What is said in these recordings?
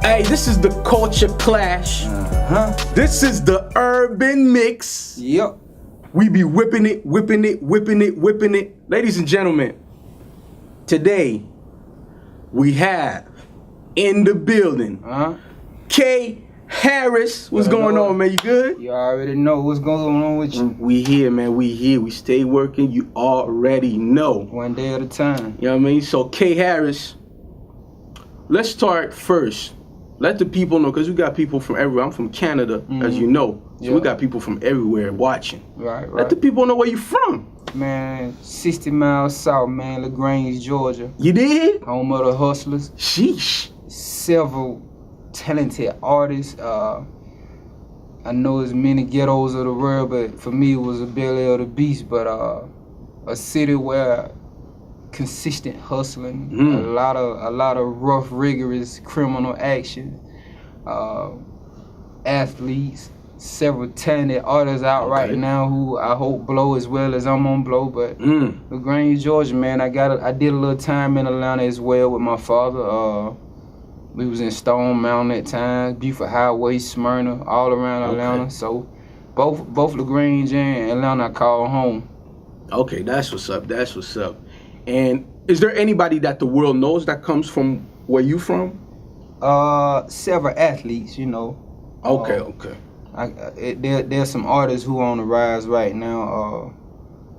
Hey, this is the Culture Clash. This is the urban mix. Yep. We be whipping it, whipping it, whipping it, whipping it. Ladies and gentlemen, today we have in the building K. Harris. What's going on, man? You good? You already know what's going on with you. We here, man. We here. We stay working. You already know. One day at a time. You know what I mean? So, K. Harris, let's start first. Let the people know, because we got people from everywhere. I'm from Canada, as you know. So we got people from everywhere watching. Right. Let the people know where you from. Man, 60 miles south, man, LaGrange, Georgia. You did? Home of the hustlers. Sheesh. Several talented artists. I know there's many ghettos of the world, but for me it was a belly of the beast. But a city where consistent hustling, a lot of rough, rigorous criminal action, athletes, several talented artists out right now who I hope blow as well as I'm on blow. But LaGrange, Georgia, man, I did a little time in Atlanta as well with my father. We was in Stone Mountain at times, Buford Highway, Smyrna, all around Atlanta. So both LaGrange and Atlanta I call home. Okay, that's what's up. That's what's up. And is there anybody that the world knows that comes from where you from? Several athletes, you know. Okay. There's some artists who are on the rise right now,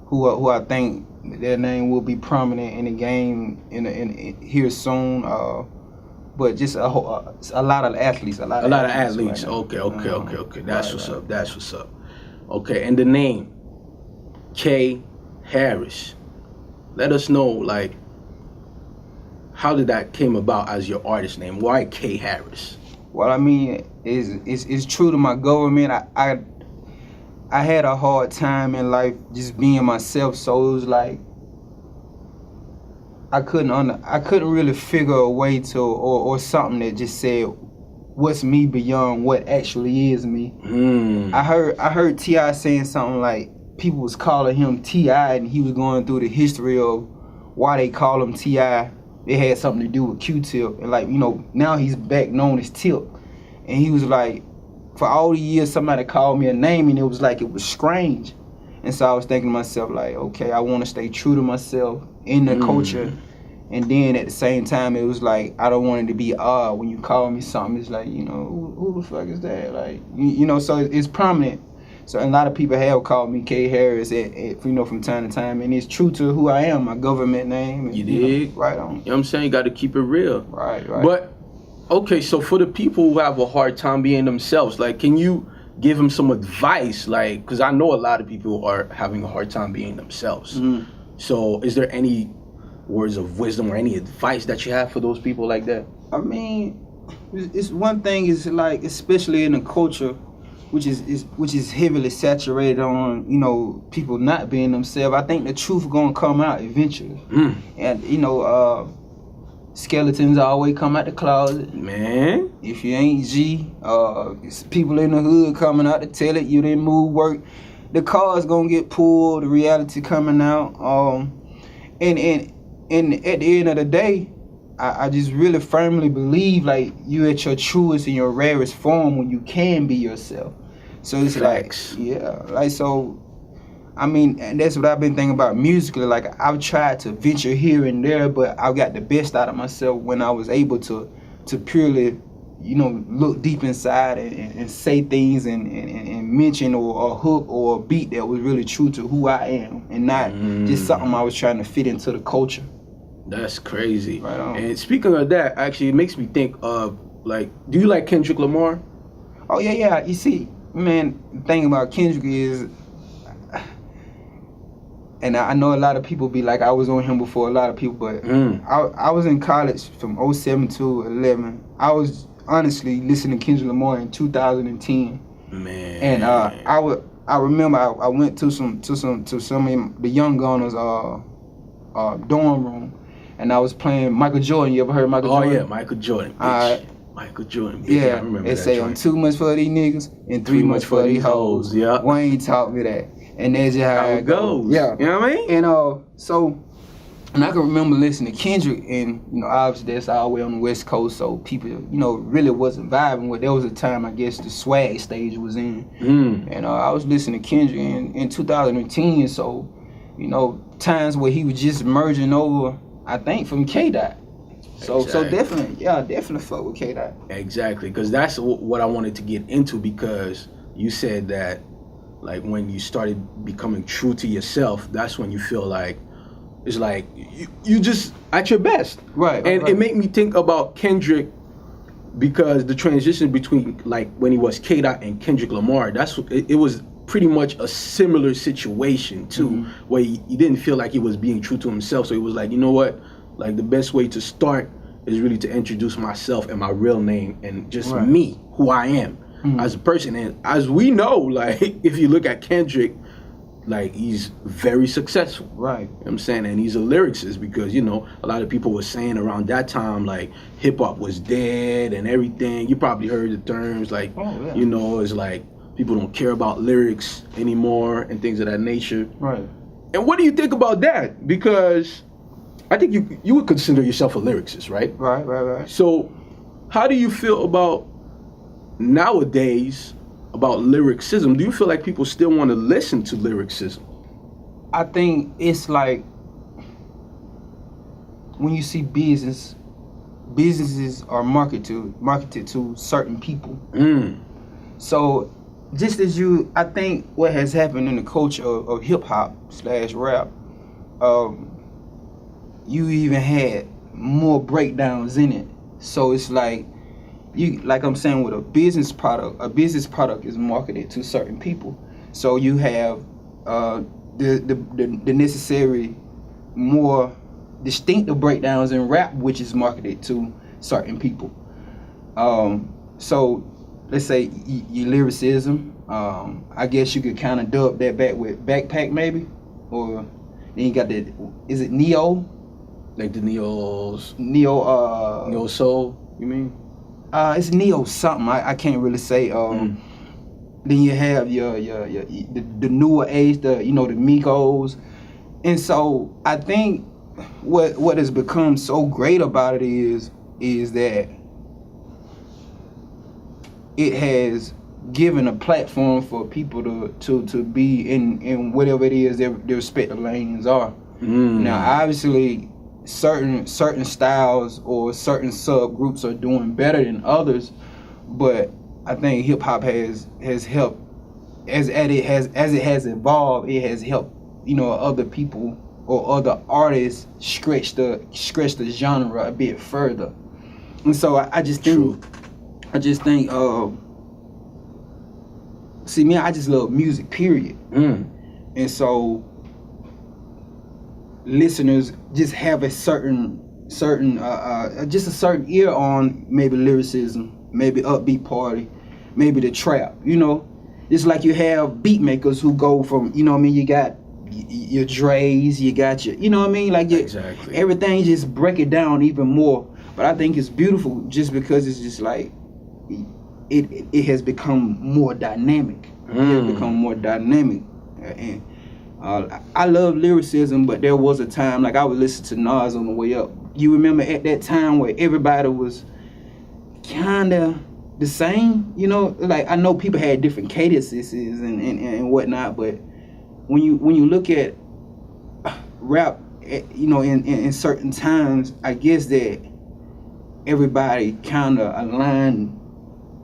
who I think their name will be prominent in the game in here soon. But just a lot of athletes, a lot of athletes. Right, okay. That's what's up. That's what's up. Okay, and the name K. Harris. Let us know, like, how did that came about as your artist name? Why K. Harris? Well, I mean, it's true to my government. I had a hard time in life just being myself, so it was like I couldn't really figure a way to or something that just said what's me beyond what actually is me. I heard T.I. saying something like people was calling him T.I. and he was going through the history of why they call him T.I. It had something to do with Q-Tip, and like, you know, now he's back known as Tip. And he was like, for all the years somebody called me a name and it was like it was strange. And so I was thinking to myself, like, okay, I want to stay true to myself in the culture. And then at the same time, it was like, I don't want it to be odd when you call me something. It's like, you know, who the fuck is that? Like, you know, so it's prominent. So a lot of people have called me K. Harris, from time to time, and it's true to who I am, my government name. And, you dig? Right on. You know what I'm saying? You got to keep it real. Right. But, okay, so for the people who have a hard time being themselves, like, can you give them some advice? Like, because I know a lot of people are having a hard time being themselves. So is there any words of wisdom or any advice that you have for those people like that? I mean, it's one thing is like, especially in the culture, which is heavily saturated on, you know, people not being themselves. I think the truth gonna come out eventually. And you know, skeletons always come out the closet. Man, if you ain't G, it's people in the hood coming out to tell it you didn't move work. The car's gonna get pulled. The reality coming out. And at the end of the day, I just really firmly believe like you at your truest and your rarest form when you can be yourself. So it's facts. So I mean, and that's what I've been thinking about musically. Like, I've tried to venture here and there, but I got the best out of myself when I was able to purely, you know, look deep inside and say things and mention or a hook or a beat that was really true to who I am and not just something I was trying to fit into the culture. That's crazy. Right on. And speaking of that, actually, it makes me think of, like, do you like Kendrick Lamar? Oh, yeah. You see, man, the thing about Kendrick is, and I know a lot of people be like, I was on him before a lot of people, but I was in college from 07 to 11. I was honestly listening to Kendrick Lamar in 2010. Man. And I remember I went to some of the young gunners dorm room, and I was playing Michael Jordan. You ever heard Michael Jordan? Oh yeah, Michael Jordan. Bitch. Michael Jordan. Bitch. Yeah, I remember they that say joint. I'm too much for these niggas and three much for these hoes. Yeah. Wayne taught me that, and that's just how it goes. Yeah, you know what I mean? And so And I can remember listening to Kendrick, and obviously that's all the way on the West Coast, so people, really wasn't vibing with. There was a time, I guess, the swag stage was in, and I was listening to Kendrick in 2010. So, times where he was just merging over, I think, from K-Dot. So definitely fuck with K-Dot. Exactly, because that's what I wanted to get into, because you said that, like, when you started becoming true to yourself, that's when you feel like it's like you just at your best. Right. And it made me think about Kendrick, because the transition between, like, when he was K-Dot and Kendrick Lamar, it was pretty much a similar situation too, where he didn't feel like he was being true to himself. So he was like, you know what? Like, the best way to start is really to introduce myself and my real name and just me, who I am as a person. And as we know, like, if you look at Kendrick, like, he's very successful. Right. You know what I'm saying? And he's a lyricist, because, a lot of people were saying around that time, like, hip-hop was dead and everything. You probably heard the terms, like, it's like people don't care about lyrics anymore and things of that nature. Right. And what do you think about that? Because I think you would consider yourself a lyricist, right? Right. So how do you feel about nowadays about lyricism? Do you feel like people still want to listen to lyricism? I think it's like when you see businesses are marketed to certain people. So just as I think what has happened in the culture of hip hop / rap, you even had more breakdowns in it. So it's like like I'm saying, with a business product is marketed to certain people. So you have the necessary more distinctive breakdowns in rap, which is marketed to certain people. So let's say your lyricism, I guess you could kind of dub that back with Backpack, maybe, or then you got is it Neo? Like the Neo Soul, you mean? It's Neo something. I can't really say. Then you have the newer age, the Migos, and so I think what has become so great about it is that it has given a platform for people to be in whatever it is their respective lanes are. Now, obviously, certain styles or certain subgroups are doing better than others, but I think hip hop has helped as it has evolved. It has helped other people or other artists stretch the genre a bit further. And so I just think see, me, I just love music, period. And so listeners just have a certain ear on maybe lyricism, maybe upbeat party, maybe the trap. It's like you have beat makers who go from, you got your Dre's, you got your, like exactly. Everything, just break it down even more. But I think it's beautiful just because it's just like it has become more dynamic. It has become more dynamic. And I love lyricism, but there was a time, like, I would listen to Nas on the way up. You remember at that time where everybody was kind of the same, like, I know people had different cadences and whatnot, but when you look at rap, in certain times, I guess that everybody kind of aligned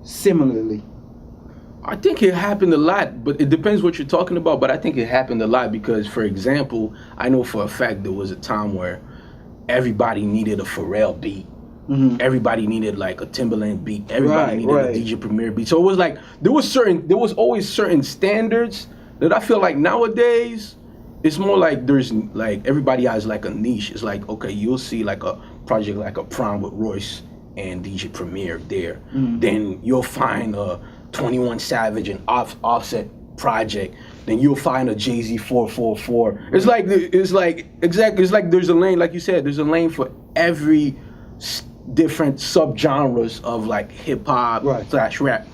similarly. I think it happened a lot, but it depends what you're talking about. But I think it happened a lot because, for example, I know for a fact there was a time where everybody needed a Pharrell beat. Everybody needed like a Timbaland beat. Everybody needed a DJ Premier beat. So it was like there was always certain standards that I feel like nowadays it's more like there's like everybody has like a niche. It's like, okay, you'll see like a project like a Prime with Royce and DJ Premier there. Then you'll find a 21 Savage and Offset project. Then you'll find a Jay-Z 444. It's like there's a lane, like you said, there's a lane for every different subgenres of like hip hop / rap.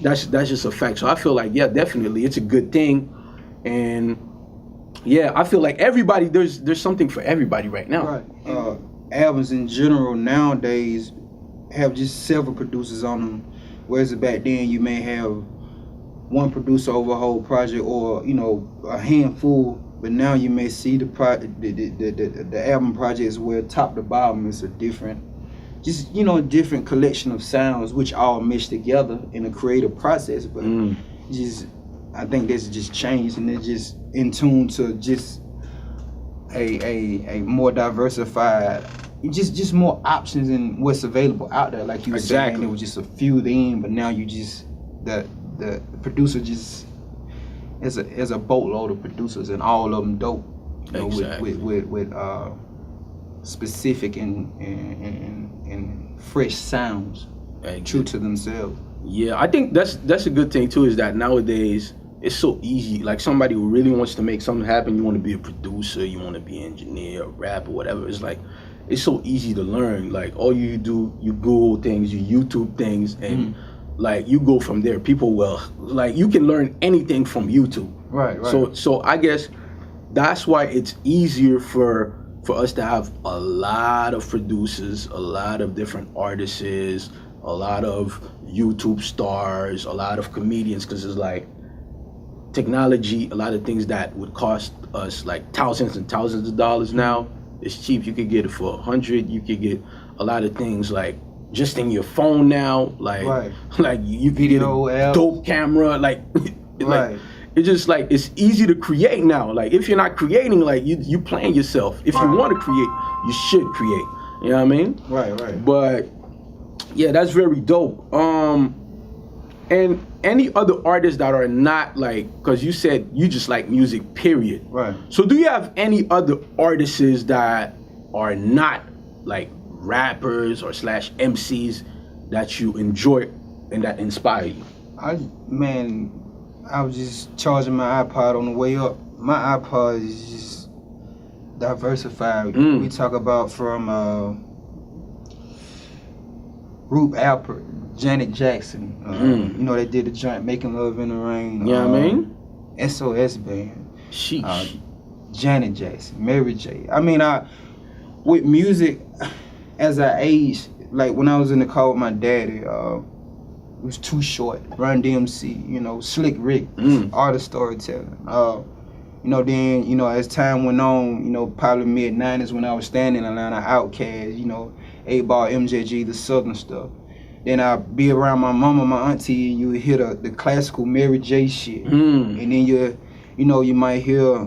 That's just a fact. So I feel like, yeah, definitely it's a good thing. And Yeah, I feel like everybody, there's something for everybody right now. Right. Albums in general nowadays have just several producers on them, whereas back then you may have one producer over a whole project, or a handful. But now you may see the album projects where top to bottom is a different, different collection of sounds which all mesh together in a creative process. But I think this just changed, and it's just in tune to just a more diversified, just more options in what's available out there. Like you were saying, it was just a few then, but now you just the producer just is a boatload of producers, and all of them dope. With specific and fresh sounds, true to themselves. Yeah, I think that's a good thing too. Is that nowadays it's so easy. Like somebody who really wants to make something happen, you want to be a producer, you want to be an engineer, a rapper, whatever. It's like it's so easy to learn. Like all you do, you Google things, you YouTube things, and like you go from there. People will like you can learn anything from YouTube. Right. So I guess that's why it's easier for us to have a lot of producers, a lot of different artists, a lot of YouTube stars, a lot of comedians, because it's like technology, a lot of things that would cost us like thousands and thousands of dollars now, it's cheap. You could get it for $100. You could get a lot of things like just in your phone now, like you could get a dope camera, like it's just like it's easy to create now. Like if you're not creating, like you playing yourself. If you want to create, you should create. You know what I mean? Right. But yeah, that's very dope. And any other artists that are not like, because you said you just like music, period. Right. So do you have any other artists that are not like rappers or / MCs that you enjoy and that inspire you? I was just charging my iPod on the way up. My iPod is just diversified. We talk about from Rube Alpert, Janet Jackson. They did the joint "Making Love in the Rain." Yeah, I mean, SOS Band. Sheesh. Janet Jackson, Mary J. I mean, with music, as I aged, like when I was in the car with my daddy, it was Too Short, Run DMC, Slick Rick, art of storytelling. Then, as time went on, probably mid-90s when I was standing in Atlanta, Outkast, 8-Ball, MJG, the Southern stuff. Then I'd be around my mama, my auntie, and you would hear the classical Mary J shit. And then you might hear,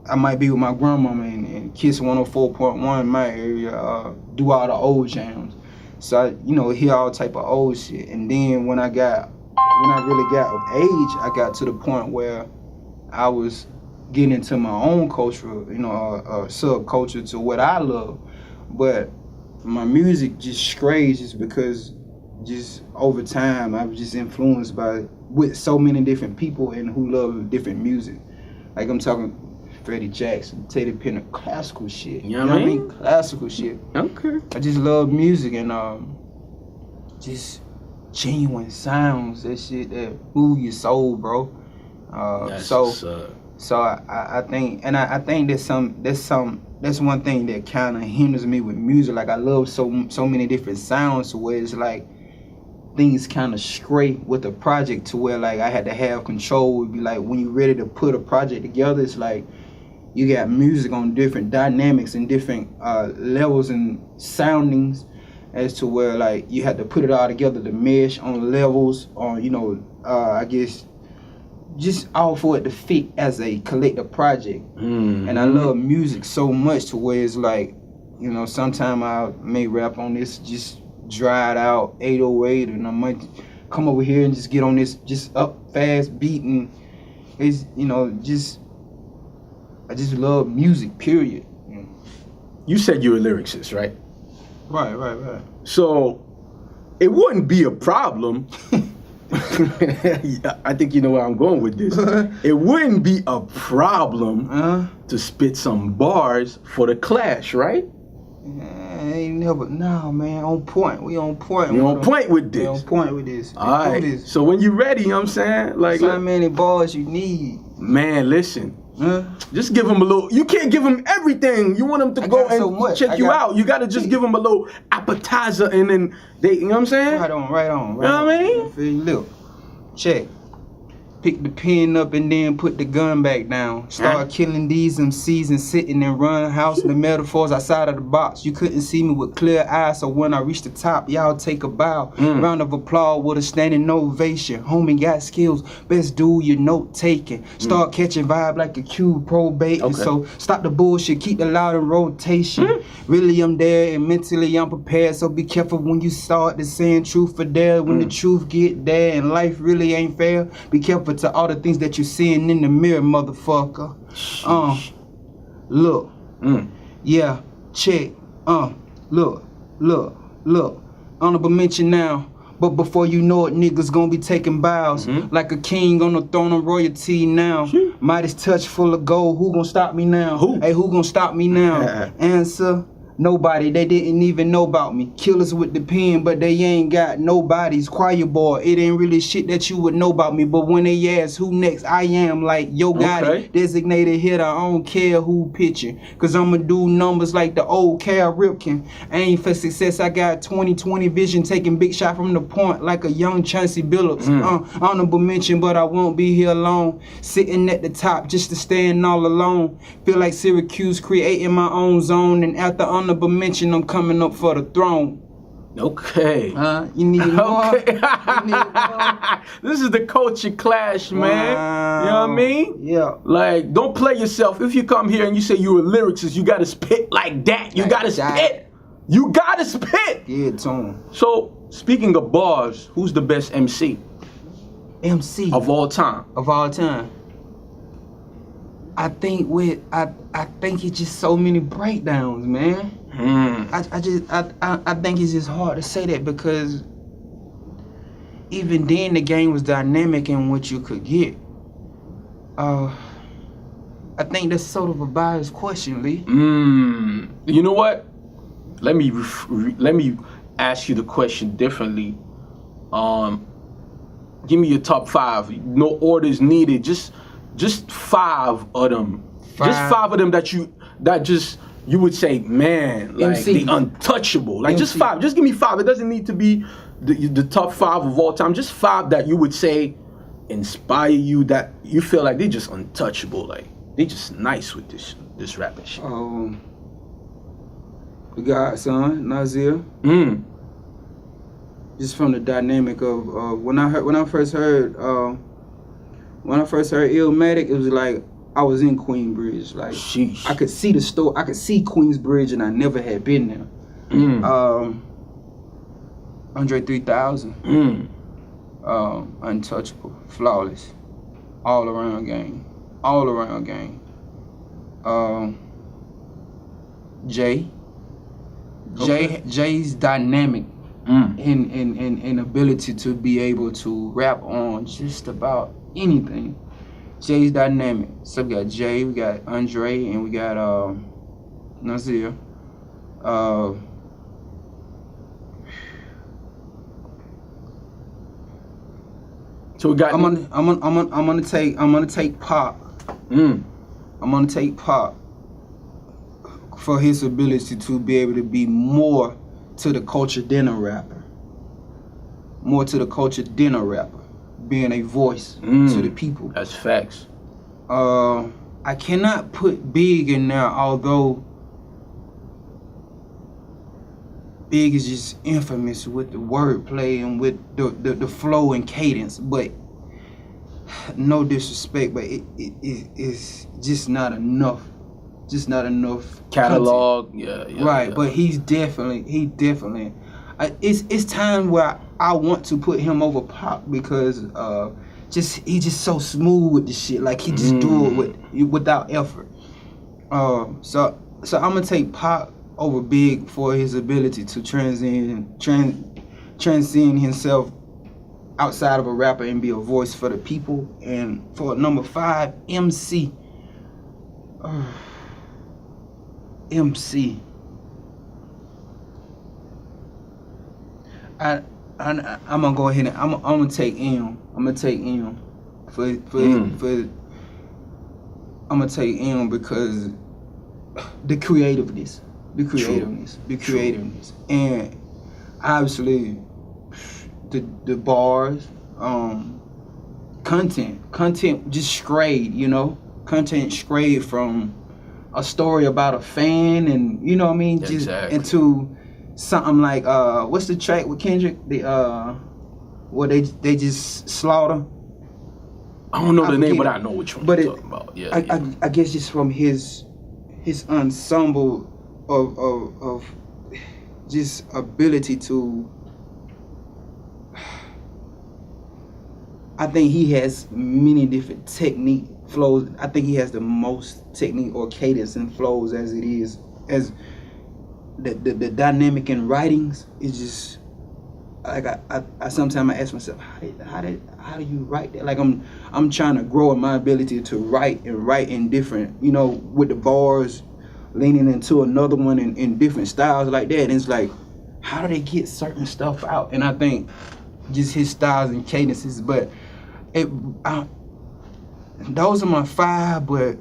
I might be with my grandmama and Kiss 104.1 in my area, do all the old jams. So I, hear all type of old shit. And then when I really got of age, I got to the point where I was getting into my own culture, subculture to what I love. But my music just strays just because just over time I was just influenced with so many different people and who love different music. Like I'm talking Freddie Jackson, Teddy Penner, classical shit. You know what I mean? Classical shit. Okay. I just love music and just genuine sounds. That shit that move your soul, bro. So I think, and I think that's one thing that kind of hinders me with music. Like I love so many different sounds, where it's like things kind of stray with a project to where like I had to have control. It'd be like when you're ready to put a project together, it's like you got music on different dynamics and different levels and soundings, as to where like you had to put it all together to mesh on levels, on I guess just all for it to fit as a collective project. And I love music so much to where it's like, sometime I may rap on this just dried out 808, and I might come over here and just get on this just up fast beat, and it's I just love music, period. You said you're a lyricist, right? Right. So it wouldn't be a problem. Yeah, I think you know where I'm going with this. It wouldn't be a problem to spit some bars for the Clash, right? No, man, on point. We on point. We on point with this. We on point with this. All right. So when you're ready, you know what I'm saying? Like, so many bars you need. Man, listen. Just give them a little. You can't give them everything. You want them to go and check you out. You got to just give them a little appetizer, and then they. You know what I'm saying? Right on. You know what I mean? Look, check. Pick the pen up and then put the gun back down. Start killing these MCs and sitting and run house the metaphors outside of the box. You couldn't see me with clear eyes, so when I reach the top, y'all take a bow. Round of applause with a standing ovation. Homie got skills, best do your note taking. Start catching vibe like a cube probating. So stop the bullshit, keep the loud in rotation. Really I'm there and mentally I'm prepared, so be careful when you start to saying truth or dare. When the truth get there and life really ain't fair, be careful to all the things that you're seeing in the mirror, motherfucker. Look. Yeah, check. Look. Honorable mention now. But before you know it, niggas gonna be taking bows like a king on the throne of royalty now. Midas touch full of gold. Who gonna stop me now? Hey, who gonna stop me now? Answer. Nobody, they didn't even know about me. Killers with the pen, but they ain't got nobody's. Choir boy, it ain't really shit that you would know about me. But when they ask who next, I am like, yo, got it. Designated hitter, I don't care who pitching. Cause I'ma do numbers like the old Cal Ripken. Aim for success, I got 20/20 vision. Taking big shot from the point like a young Chauncey Billups. Honorable mention, but I won't be here alone. Sitting at the top just to stand all alone. Feel like Syracuse creating my own zone. And after honorable mention, I'm coming up for the throne. Okay. You need more? Okay. This is the Culture Klash, man. Wow. You know what I mean? Yeah. Like, don't play yourself. If you come here and you say you're a lyricist, you gotta spit like that. You gotta spit. You gotta spit. Yeah, Tom. So, speaking of bars, who's the best MC? MC. Of all time. Of all time. I think it's just so many breakdowns, man. I think it's just hard to say that because even then the game was dynamic in what you could get. I think that's sort of a biased question, Lee. You know what? Let me ask you the question differently. Give me your top 5. No orders needed. Just 5 of them. Just 5 of them that you would say, man, like MC. The untouchable. Like MC. Just 5. Just give me 5. It doesn't need to be the top 5 of all time. Just 5 that you would say inspire you, that you feel like they're just untouchable. Like they just nice with this rapping shit. The Godson, Nasir. Just from the dynamic of when I first heard Illmatic, it was like I was in Queensbridge. Like sheesh. I could see the store. I could see Queensbridge, and I never had been there. Andre 3000. Untouchable, flawless, all around game. Jay's dynamic in ability to be able to rap on just about anything. Jay's dynamic. So we got Jay, we got Andre, and we got Nasir. So we got. I'm gonna take Pop. I'm gonna take Pop for his ability to be able to be more to the culture than a rapper. More to the culture than a rapper. Being a voice to the people. That's facts. I cannot put Big in there, although Big is just infamous with the wordplay and with the flow and cadence. But no disrespect, but it's just not enough. Just not enough catalog. Content. Yeah. Right, but he definitely. It's time where I want to put him over Pop because he's just so smooth with the shit. Like he just do it without effort. So I'm gonna take Pop over Big for his ability to transcend himself outside of a rapper and be a voice for the people. And for number 5, MC. MC. I'm gonna go ahead and I'm gonna take M. I'm gonna take M for I'm gonna take M because the creativeness, and obviously the bars, content just strayed, content strayed from a story about a fan, and you know what I mean, just into something like what's the track with Kendrick? Where they just slaughter. I don't know the name, but I know which one you're talking about. Yeah, I guess just from his ensemble of just ability to. I think he has many different technique flows. I think he has the most technique or cadence and flows as it is. As the dynamic in writings is just like I sometimes I ask myself, how do you write that? Like I'm trying to grow in my ability to write in different, with the bars leaning into another one in different styles like that. And it's like, how do they get certain stuff out? And I think just his styles and cadences, but those are my 5, but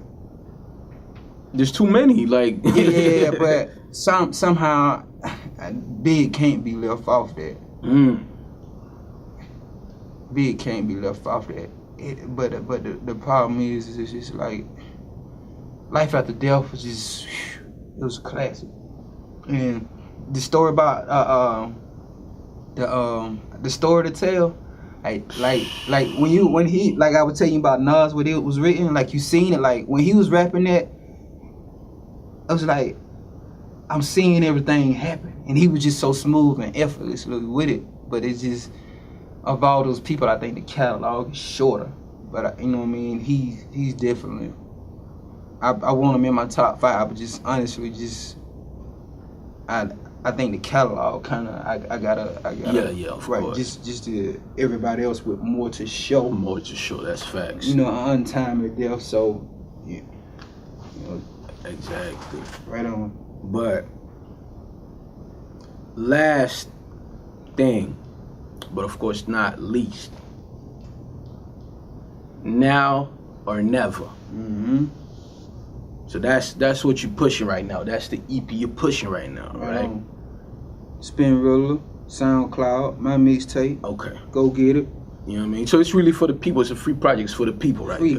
there's too many. Like yeah, but somehow Big can't be left off that. Big can't be left off that. But the problem is it's just like Life After Death was just it was a classic. And the story about the story to tell. Like when he like I was telling you about Nas, when it was written, like you seen it, like when he was rapping that, I was like, I'm seeing everything happen, and he was just so smooth and effortless with it. But it's just of all those people, I think the catalog is shorter. But you know what I mean? He's definitely. I want him in my top 5, but just honestly, just I think the catalog kind of I gotta of course. Just everybody else with more to show. That's facts. Untimely death. So yeah, exactly. Right on. But last thing, but of course not least, now or never. Mm-hmm. So that's what you're pushing right now. That's the EP you're pushing right now, right? Spin Roller, SoundCloud, my mixtape. Okay. Go get it. You know what I mean? So it's really for the people. It's a free project. It's for the people, right? We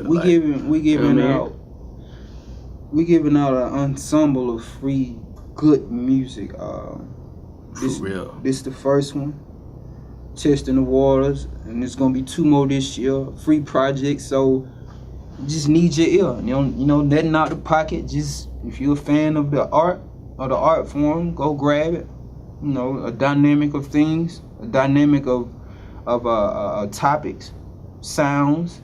giving out an ensemble of free good music. For real. This the first one. Testing the waters, and there's gonna be 2 more this year. Free projects. So just need your ear. Nothing out the pocket. Just if you're a fan of the art or the art form, go grab it. A dynamic of things, a dynamic of topics, sounds.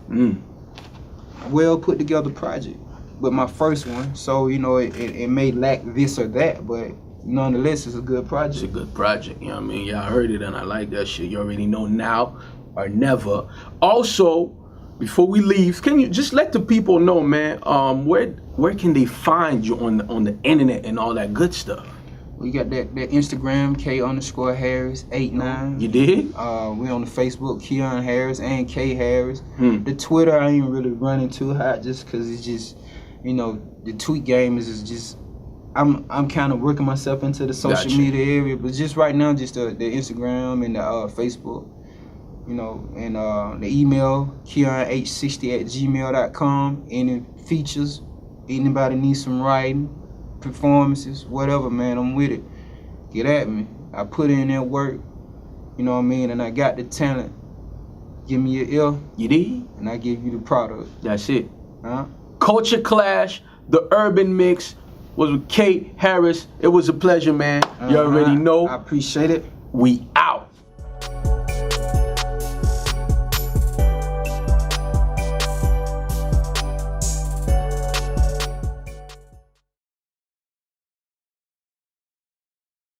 Well put together project. But my first one, so it may lack this or that, but nonetheless, it's a good project. It's a good project. You know what I mean? Y'all heard it, and I like that shit. You already know now or never. Also, before we leave, can you just let the people know, man, where can they find you on the internet and all that good stuff? We got that Instagram, K_Harris89. You did? We on the Facebook, Keon Harris and K Harris. The Twitter, I ain't really running too hot just because it's just, the tweet game is just, I'm kind of working myself into the social media area. But just right now, just the Instagram and the Facebook. And the email, KeonH60@gmail.com. Any features, anybody needs some writing, performances, whatever, man, I'm with it. Get at me. I put in that work, you know what I mean, and I got the talent. Give me your ear. You did? And I give you the product. That's it. Culture Clash, the Urban Mix, was with K Harris. It was a pleasure, man. You already know. I appreciate it. We out.